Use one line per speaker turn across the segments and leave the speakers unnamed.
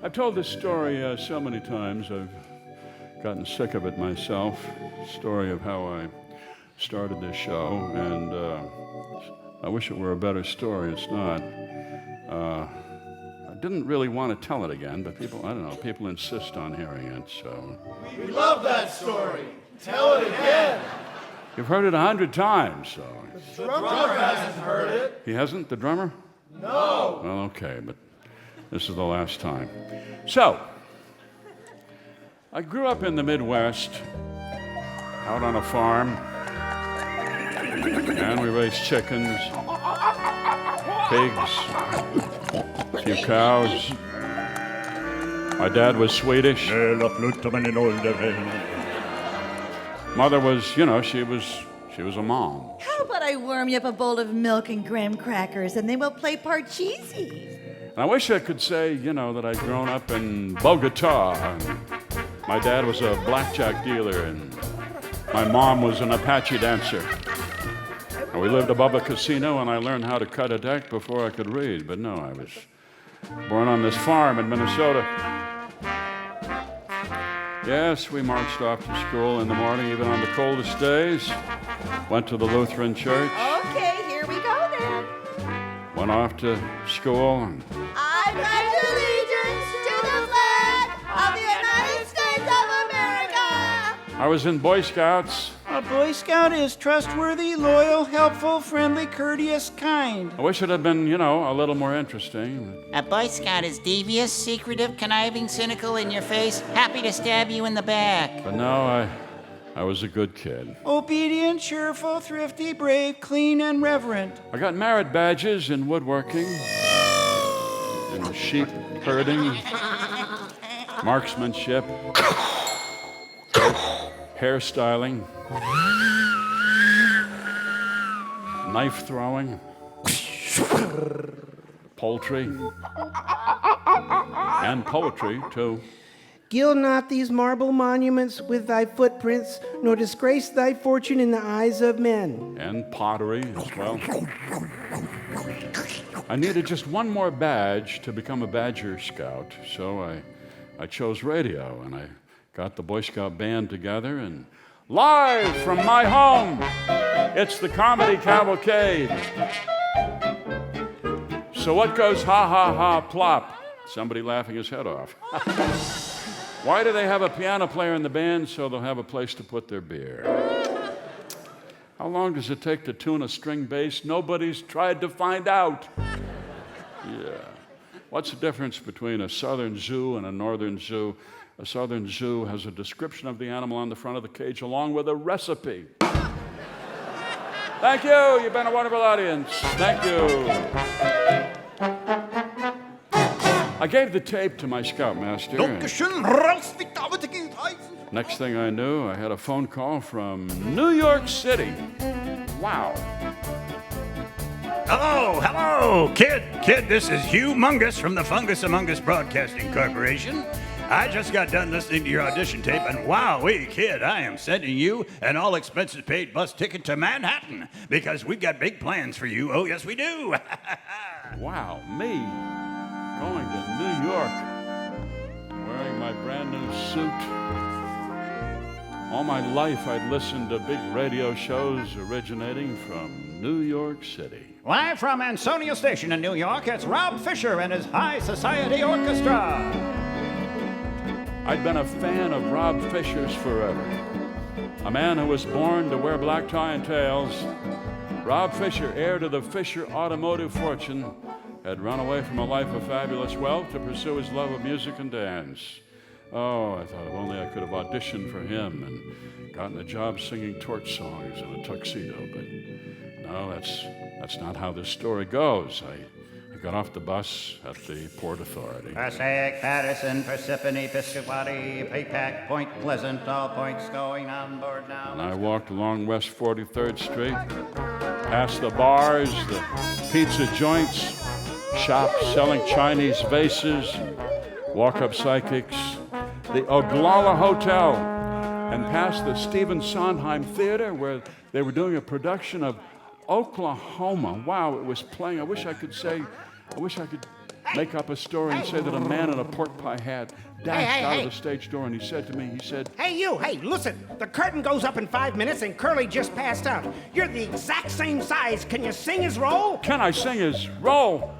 I've told this story so many times, I've gotten sick of it myself. Story of how I started this show, and I wish it were a better story. It's not. I didn't really want to tell it again, but people insist on hearing it, so.
We love that story. Tell it again.
You've heard it 100 times, so.
The drummer hasn't heard it.
He hasn't, the drummer?
No.
Well, okay, but this is the last time. So, I grew up in the Midwest, out on a farm, and we raised chickens, pigs, a few cows. My dad was Swedish. Mother was, she was a mom.
How about I warm you up a bowl of milk and graham crackers, and then we'll play Parcheesi?
And I wish I could say, that I'd grown up in Bogota. And my dad was a blackjack dealer, and my mom was an Apache dancer. And we lived above a casino, and I learned how to cut a deck before I could read. But no, I was born on this farm in Minnesota. Yes, we marched off to school in the morning, even on the coldest days. Went to the Lutheran church.
Okay, here we go then.
Went off to school. And
I pledge allegiance to the flag of the United States of America.
I was in Boy Scouts.
A Boy Scout is trustworthy, loyal, helpful, friendly, courteous, kind.
I wish it had been, a little more interesting.
A Boy Scout is devious, secretive, conniving, cynical, in your face, happy to stab you in the back.
But no, I was a good kid.
Obedient, cheerful, thrifty, brave, clean, and reverent.
I got merit badges in woodworking, in sheep herding, marksmanship, hairstyling, knife throwing, poultry, and poetry, too.
Gild not these marble monuments with thy footprints, nor disgrace thy fortune in the eyes of men.
And pottery as well. I needed just one more badge to become a Badger Scout, so I chose radio, and I got the Boy Scout band together, and live from my home, it's the Comedy Cavalcade. So what goes ha ha ha plop? Somebody laughing his head off. Why do they have a piano player in the band? So they'll have a place to put their beer. How long does it take to tune a string bass? Nobody's tried to find out. Yeah. What's the difference between a southern zoo and a northern zoo? A southern zoo has a description of the animal on the front of the cage along with a recipe. Thank you. You've been a wonderful audience. Thank you. I gave the tape to my scoutmaster. Next thing I knew, I had a phone call from New York City. Wow.
Hello, kid, this is Hugh Mungus from the Fungus Among Us Broadcasting Corporation. I just got done listening to your audition tape, and wowee, kid, I am sending you an all-expenses-paid bus ticket to Manhattan, because we've got big plans for you. Oh, yes, we do.
Wow, me going to New York, wearing my brand new suit. All my life, I'd listened to big radio shows originating from New York City.
Live from Ansonia Station in New York, it's Rob Fisher and his High Society Orchestra.
I'd been a fan of Rob Fisher's forever. A man who was born to wear black tie and tails. Rob Fisher, heir to the Fisher automotive fortune, had run away from a life of fabulous wealth to pursue his love of music and dance. Oh, I thought if only I could have auditioned for him and gotten a job singing torch songs in a tuxedo, but no, that's not how this story goes. I got off the bus at the Port Authority.
Passaic, Patterson, Parsippany, Piscataway, Paypack, Point Pleasant, all points going on board now.
And I walked along West 43rd Street, past the bars, the pizza joints, shops selling Chinese vases, walk-up psychics, the Oglala Hotel, and past the Stephen Sondheim Theater where they were doing a production of Oklahoma. Wow, it was playing. I wish I could make up a story and say that a man in a pork pie hat dashed out of the stage door, and he said to me, he said,
Hey, you, listen. The curtain goes up in 5 minutes and Curly just passed out. You're the exact same size. Can you sing his role?
can I sing his role?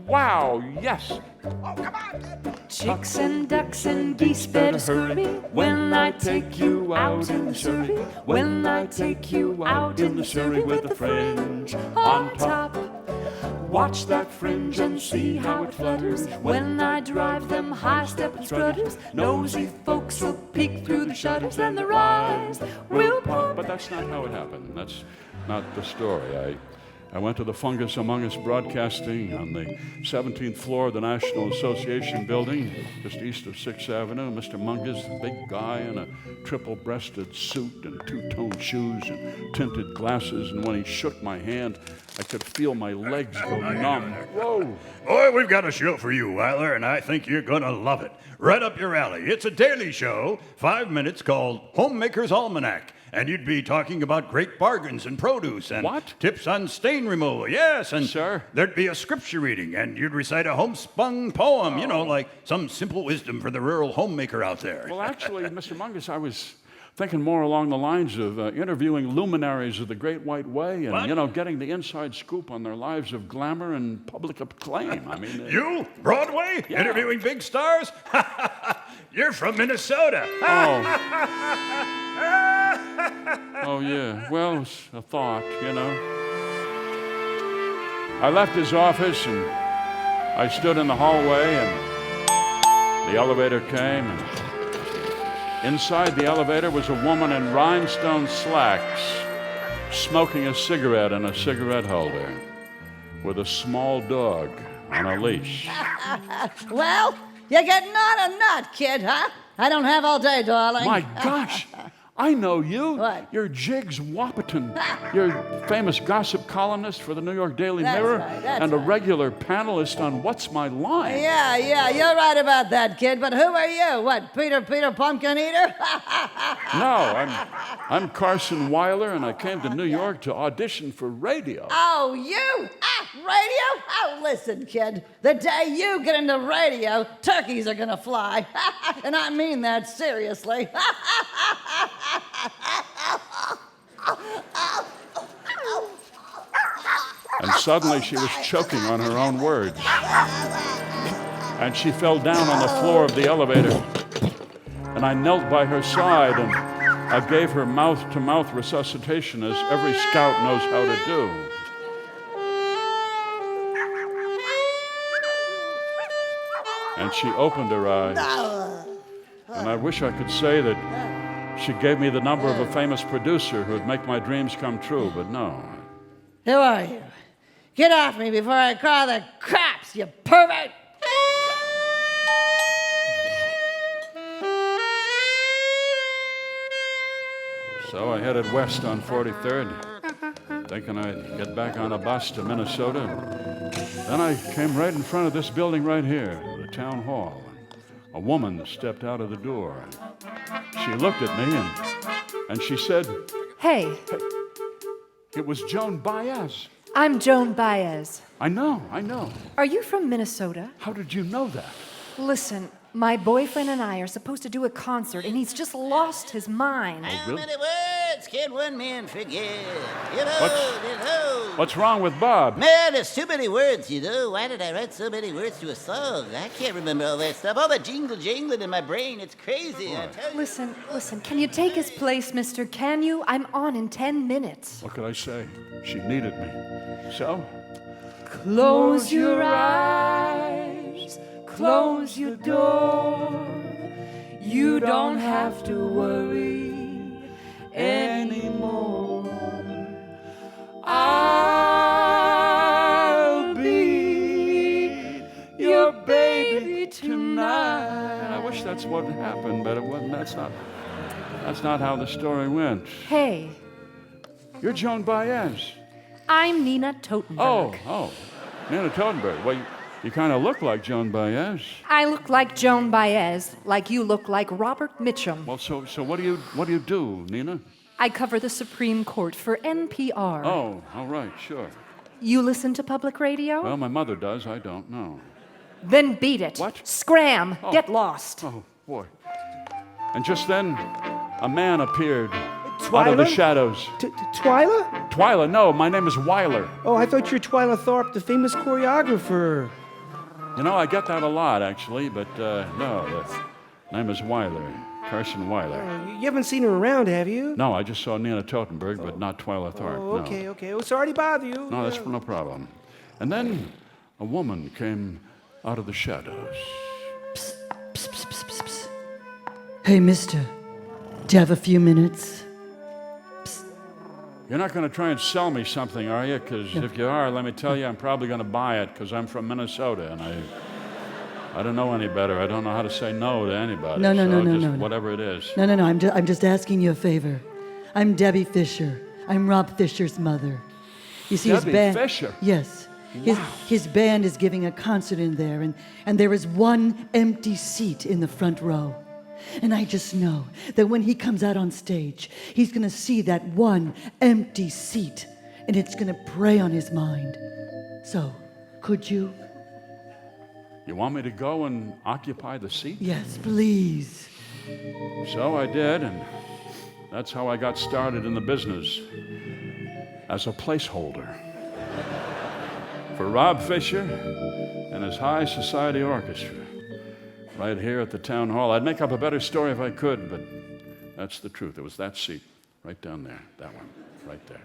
Wow, yes.
Oh, come on.
Chicks and ducks and geese better scurry when I take you out in the Surrey. When I take you out in the Surrey with the fringe on top. Watch that fringe and see how it flutters when I drive them high-stepping strutters. Nosy folks will peek through the shutters and their eyes will pop.
But that's not how it happened. That's not the story. I went to the Fungus Among Us Broadcasting on the 17th floor of the National Association building, just east of 6th Avenue. Mr. Mungus, the big guy in a triple-breasted suit and two-tone shoes and tinted glasses, and when he shook my hand, I could feel my legs go numb. Whoa!
Boy, we've got a show for you, Weiler, and I think you're going to love it. Right up your alley. It's a daily show, 5 minutes, called Homemaker's Almanac. And you'd be talking about great bargains in produce and tips on stain removal. Yes, and there'd be a scripture reading, and you'd recite a homespun poem, you know, like some simple wisdom for the rural homemaker out there.
Well, actually, Mr. Mungus, I was thinking more along the lines of interviewing luminaries of the Great White Way and, you know, getting the inside scoop on their lives of glamour and public acclaim. I mean...
You? Broadway?
Yeah.
Interviewing big stars? You're from Minnesota.
Oh, yeah. Well, it's a thought, you know. I left his office and I stood in the hallway and the elevator came. And inside the elevator was a woman in rhinestone slacks smoking a cigarette in a cigarette holder with a small dog on a leash.
Well, you're getting on a nut, kid, huh? I don't have all day, darling.
My gosh, I know you.
What?
You're Jiggs Wapperton. You're a famous gossip columnist for the New York Daily
That's
Mirror
right, that's
and a
right.
regular panelist on What's My Line?
Yeah, you're right about that, kid. But who are you? What, Peter Pumpkin Eater?
No, I'm Carson Weiler, and I came to New York to audition for radio.
Oh, you? Radio? Oh, listen, kid. The day you get into radio, turkeys are gonna fly. And I mean that seriously.
And suddenly she was choking on her own words. And she fell down on the floor of the elevator. And I knelt by her side and I gave her mouth-to-mouth resuscitation as every scout knows how to do. And she opened her eyes. And I wish I could say that she gave me the number of a famous producer who would make my dreams come true, but no.
Who are you? Get off me before I call the cops, you pervert!
So I headed west on 43rd, thinking I'd get back on a bus to Minnesota. Then I came right in front of this building right here, the town hall. A woman stepped out of the door. She looked at me and she said,
Hey,
it was Joan Baez.
I'm Joan Baez.
I know.
Are you from Minnesota?
How did you know that?
Listen, my boyfriend and I are supposed to do a concert, and he's just lost his mind.
How many words can one man forget? You know.
What's wrong with Bob?
Man, there's too many words, you know. Why did I write so many words to a song? I can't remember all that stuff. All that jingling in my brain. It's crazy, I tell you.
Listen, can you take his place, mister? Can you? I'm on in 10 minutes.
What could I say? She needed me. So?
Close your eyes, close your door. You don't have to worry anymore. I'll be your baby tonight.
I wish that's what happened, but it wasn't. That's not how the story went.
Hey,
You're Joan Baez.
I'm Nina Totenberg.
Oh, Nina Totenberg. Well, you kind of look like Joan Baez.
I look like Joan Baez, like you look like Robert Mitchum.
Well, so what do you do, Nina?
I cover the Supreme Court for NPR.
Oh, all right, sure.
You listen to public radio?
Well, my mother does. I don't know.
Then beat it.
What?
Scram.
Oh.
Get lost.
Oh, boy. And just then, a man appeared out of the
Twyla?
shadows.
Twyla?
Twyla, no, my name is Weiler.
Oh, I thought you were Twyla Thorpe, the famous choreographer.
You know, I get that a lot, actually, but no, the name is Weiler, Carson Weiler.
You haven't seen her around, have you?
No, I just saw Nina Totenberg, but not Twyla Thorpe.
Oh, okay, okay. Oh, sorry to bother you.
No, that's no problem. And then a woman came out of the shadows.
Psst, psst, psst, psst, psst, psst. Hey, mister, do you have a few minutes?
You're not going to try and sell me something, are you? Because if you are, let me tell you, I'm probably going to buy it because I'm from Minnesota and I don't know any better. I don't know how to say no to anybody.
No,
just whatever it is.
No, I'm just asking you a favor. I'm Debbie Fisher. I'm Rob Fisher's mother. You see, his
Debbie
band.
Fisher?
Yes.
Wow.
His band is giving a concert in there, and there is one empty seat in the front row. And I just know that when he comes out on stage, he's going to see that one empty seat, and it's going to prey on his mind. So, could you?
You want me to go and occupy the seat?
Yes, please.
So I did, and that's how I got started in the business, as a placeholder for Rob Fisher and his high society orchestra right here at the town hall. I'd make up a better story if I could, but that's the truth. It was that seat right down there, that one, right there.